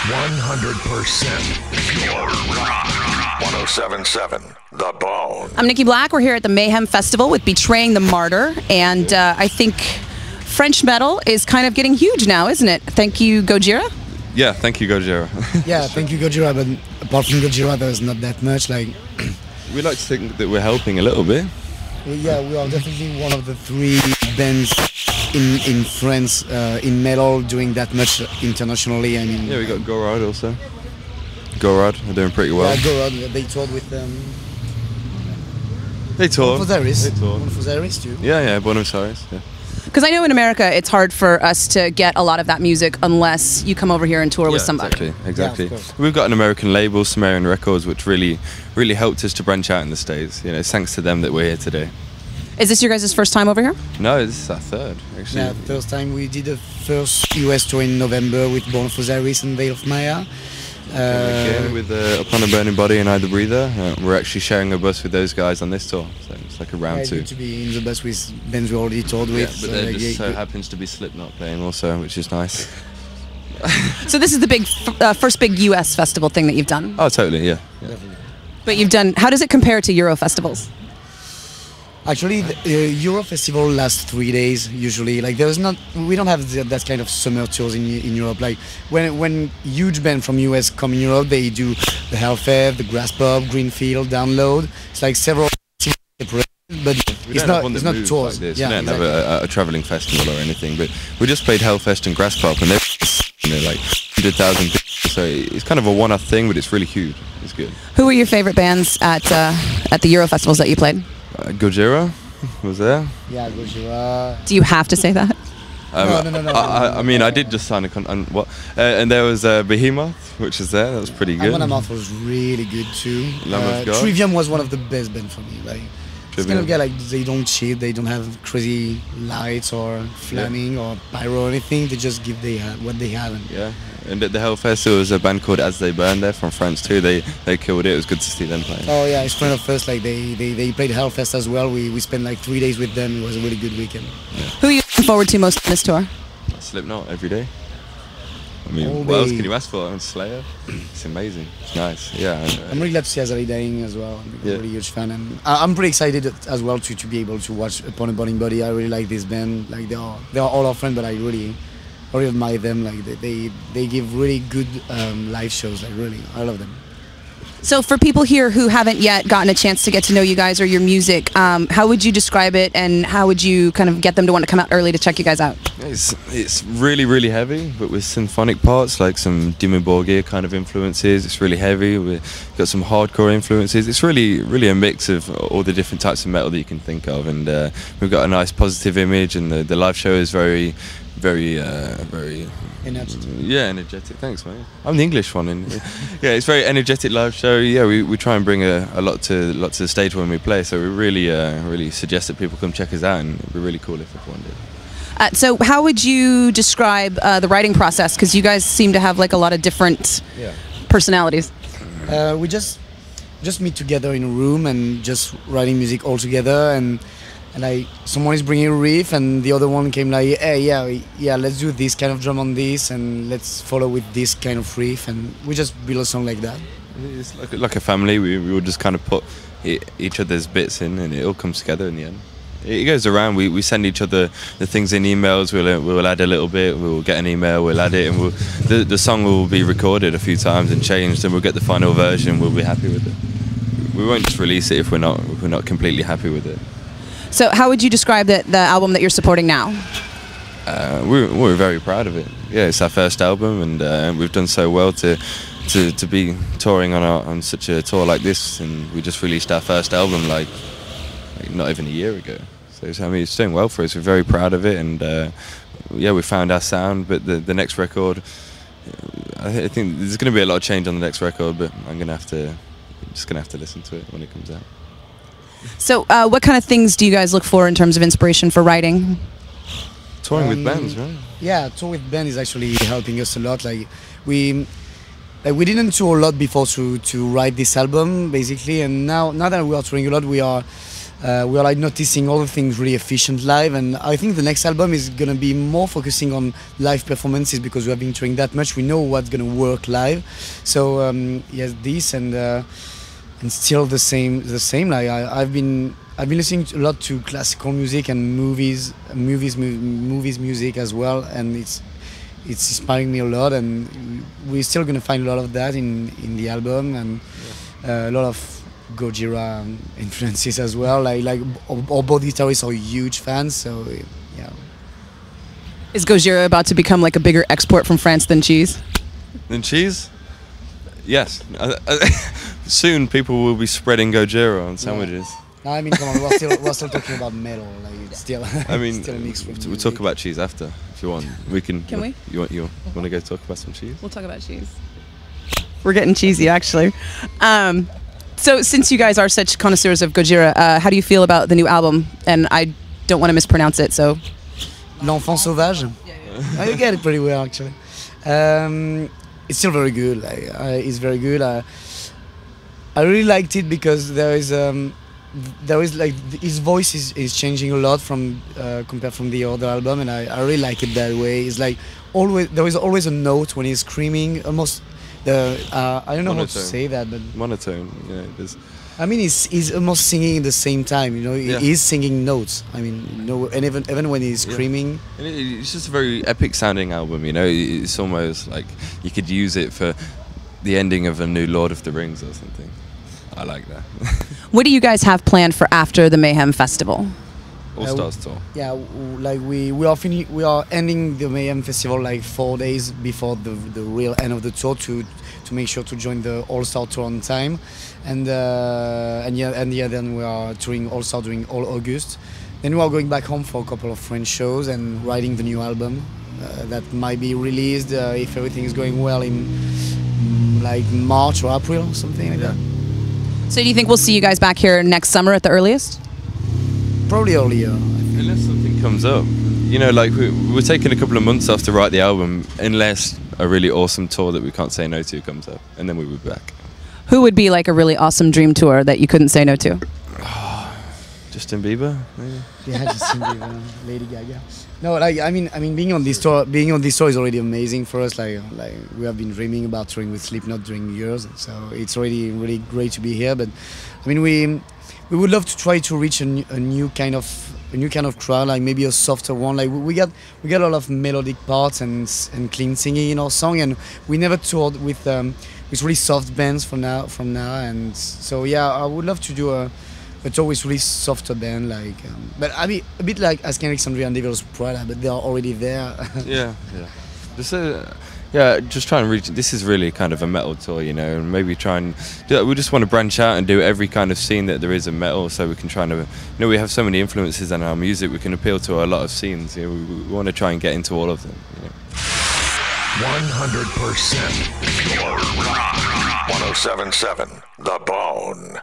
Pure rock. 107.7 The Bone. I'm Nikki Blakk. We're here at the Mayhem Festival with Betraying the Martyr, and I think French metal is kind of getting huge now, isn't it? Thank you, Gojira. Yeah, thank you, Gojira. Yeah, thank you, Gojira. But apart from Gojira, there's not that much. Like, we like to think that we're helping a little bit. Yeah, we are definitely one of the 3 bands in France in metal doing that much internationally. I mean, yeah, we got Gojira also. Gojira are doing pretty well. Yeah, Gojira, they toured with them. They toured. Buenos Aires too. Yeah, Buenos Aires. Yeah. Because I know in America it's hard for us to get a lot of that music unless you come over here and tour with somebody. Exactly. Yeah, We've got an American label, Sumerian Records, which really helped us to branch out in the States. You know, it's thanks to them that we're here today. Is this your guys' first time over here? No, this is our third, actually. Yeah, first time. We did the first US tour in November with Buenos Aires and Veil of Maya. Again with Upon a Burning Body and I the Breather. We're actually sharing a bus with those guys on this tour, so it's like a round 2. Good to be in the bus with bands we already toured with. Yeah, but there just so happens to be Slipknot playing also, which is nice. So this is the big first big US festival thing that you've done? Oh, totally, yeah. But you've done, how does it compare to Euro festivals? Actually, the Euro Festival lasts 3 days usually. Like we don't have that kind of summer tours in Europe. Like when huge bands from US come in Europe, they do the Hellfest, the Grass Pop, Greenfield, Download. It's like several separate, but it's not tours. Like we don't have a traveling festival or anything. But we just played Hellfest and Grass Pop, and they're like 100,000 people. So it's kind of a one-off thing, but it's really huge. It's good. Who were your favorite bands at the Euro festivals that you played? Gojira was there. Yeah, Gojira. Do you have to say that? No. I mean, I did just sign a and there was Behemoth, which is there. That was pretty good. Amon was really good too. Lamb of God. Trivium was one of the best bands for me. Like, it's kind of guy like they don't cheat, they don't have crazy lights or flaming or pyro or anything. They just give what they have. And at the Hellfest there was a band called As They Burn there from France too. They killed it. It was good to see them playing. Oh yeah, it's friend of us. Like they played Hellfest as well. We spent like 3 days with them. It was a really good weekend. Yeah. Who are you looking forward to most on this tour? Slipknot every day. I mean, what else can you ask for? I mean, Slayer. It's amazing. It's nice. Yeah. I'm really glad to see Azalea dying as well. I'm a really huge fan, and I'm pretty excited as well to be able to watch Upon a Burning Body. I really like this band. Like they are all our friends, but I really admire them. Like they give really good live shows. Like really, I love them. So for people here who haven't yet gotten a chance to get to know you guys or your music, how would you describe it, and how would you kind of get them to want to come out early to check you guys out? It's really heavy, but with symphonic parts, like some Dimmu Borgir kind of influences. It's really heavy. We've got some hardcore influences. It's really a mix of all the different types of metal that you can think of, and we've got a nice positive image, and the live show is very energetic. Yeah, energetic. Thanks, man. I'm the English one, and yeah, it's very energetic live show. Yeah, we try and bring a lot to the stage when we play. So we really suggest that people come check us out, and it'd be really cool if everyone did. So how would you describe the writing process? Because you guys seem to have like a lot of different personalities. We just meet together in a room and just writing music all together, and like someone is bringing a riff and the other one came like, hey, yeah, let's do this kind of drum on this and let's follow with this kind of riff, and we just build a song like that. It's like a family. We will just kind of put each other's bits in, and it all comes together in the end. It goes around. We send each other the things in emails. We'll add a little bit. We'll get an email. We'll add it, and the song will be recorded a few times and changed, and we'll get the final version. We'll be happy with it. We won't just release it if we're not completely happy with it. So how would you describe the album that you're supporting now? We're very proud of it. Yeah, it's our first album, and we've done so well to be touring on such a tour like this, and we just released our first album like not even a year ago. So I mean, it's doing well for us. We're very proud of it, and yeah, we found our sound. But the next record, I think there's going to be a lot of change on the next record, but I'm just gonna have to listen to it when it comes out. So what kind of things do you guys look for in terms of inspiration for writing? Touring with bands, right? Yeah, tour with bands is actually helping us a lot. Like we didn't tour a lot before to write this album, basically, and now that we are touring a lot, we are we are like noticing all the things really efficient live, and I think the next album is gonna be more focusing on live performances because we have been touring that much. We know what's gonna work live. So yes, this and still the same. Like I've been listening a lot to classical music and movies music as well, and it's inspiring me a lot. And we're still gonna find a lot of that in the album, and a lot of Gojira influences as well. Like all both guitarists are huge fans, so yeah. Is Gojira about to become like a bigger export from France than cheese? Than cheese? Yes. Soon people will be spreading Gojira on sandwiches. Yeah. No, I mean, come on, we're still talking about metal. Like it's still. I mean, still a mix with we'll talk about cheese after if you want. We can. Can we? You want to go talk about some cheese? We'll talk about cheese. We're getting cheesy, actually. So since you guys are such connoisseurs of Gojira, how do you feel about the new album? And I don't want to mispronounce it, so. L'Enfant Sauvage? Yeah. You get it pretty well, actually. It's still very good. Like, it's very good. I really liked it because there is like his voice is changing a lot from compared from the other album, and I really like it that way. It's like there is always a note when he's screaming, almost. I don't know how to say that, but monotone. Yeah, there's. I mean, he's almost singing at the same time. You know, he's singing notes. I mean, you know, and even when he's screaming. And it's just a very epic sounding album. You know, it's almost like you could use it for the ending of a new Lord of the Rings or something. I like that. What do you guys have planned for after the Mayhem Festival? All Stars tour. Yeah, like we are ending the Mayhem Festival like 4 days before the real end of the tour to make sure to join the All Star tour on time, and then we are touring All Star during all August. Then we are going back home for a couple of French shows and writing the new album that might be released if everything is going well in like March or April or something like that. So do you think we'll see you guys back here next summer at the earliest? Probably earlier. Unless something comes up. You know, like we're taking a couple of months off to write the album, unless a really awesome tour that we can't say no to comes up, and then we'll be back. Who would be like a really awesome dream tour that you couldn't say no to? Justin Bieber, maybe? Yeah, Justin Bieber, Lady Gaga. No, like I mean, being on this tour is already amazing for us. Like we have been dreaming about touring with Slipknot during years, so it's already really great to be here. But I mean, we would love to try to reach a new kind of crowd, like maybe a softer one. Like we got a lot of melodic parts and clean singing in our song, and we never toured with really soft bands from now. And so yeah, I would love to do a tour with really softer band, like but I mean a bit like Asking Alexandria and Devil's Prada, but they are already there. Yeah. Just try and reach. This is really kind of a metal tour, you know, and maybe try and we just want to branch out and do every kind of scene that there is in metal, so we can try and, you know, we have so many influences in our music, we can appeal to a lot of scenes. You know, we want to try and get into all of them. You know. 100% pure rock. 107.7 The Bone.